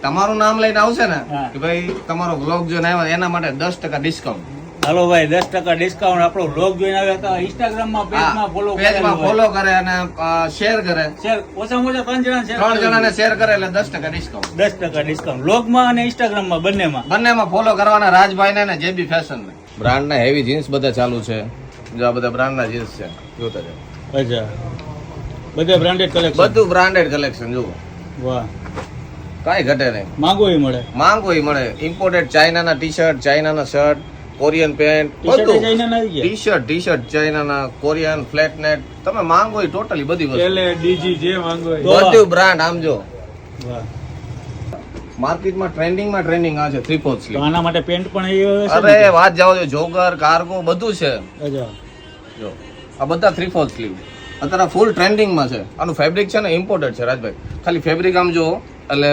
તમારું નામ લઈને આવશે ને કે ભાઈ તમારો બ્લોગ જોઈને આવ્યા એના માટે 10% ડિસ્કાઉન્ટ. હાલો ભાઈ 10% ડિસ્કાઉન્ટ. આપણો બ્લોગ જોઈને આવ્યા તો ઇન્સ્ટાગ્રામ માં પેજમાં ફોલો કરે અને શેર કરે. ઓછામાં ઓછા 3 જણાને શેર કરે એટલે 10% ડિસ્કાઉન્ટ. 10% ડિસ્કાઉન્ટ બ્લોગ માં અને ઇન્સ્ટાગ્રામ માં બંનેમાં ફોલો કરવાના રાજભાઈ ને જેબી ફેશન ને. બ્રાન્ડ ના હેવી જીન્સ બધા ચાલુ છે. જો આ બધા બ્રાન્ડ ના જીન્સ છે, જોતા જાઓ. અચ્છા, બધા બ્રાન્ડેડ કલેક્શન. બધું બ્રાન્ડેડ કલેક્શન જુઓ. વાહ, કાંઈ ઘટે નહીં. માંગોય મળે. ઇમ્પોર્ટેડ ચાઇનાના ટી-શર્ટ, ચાઇનાના શર્ટ, કોરિયન પેન્ટ, બધું. ટી-શર્ટ ચાઇનાના, કોરિયન ફ્લેટ નેટ, તમે માંગો એ ટોટલી બધી વસ્તુ. ડીજી જે માંગો બધું બ્રાન્ડ. આમ જો વાહ, માર્કેટમાં ટ્રેન્ડિંગ આ છે 3/4 સ્લીવ. આના માટે પેન્ટ પણ અરે વાત જાવ જો, જોગર, કાર્ગો બધું છે. અચ્છા, જો આ બધા 3/4 સ્લીવ અત્યારે ફૂલ ટ્રેન્ડિંગમાં છે. આનું ફેબ્રિક છે ને ઇમ્પોર્ટેડ છે રાજભાઈ. ખાલી ફેબ્રિક આમ જો એટલે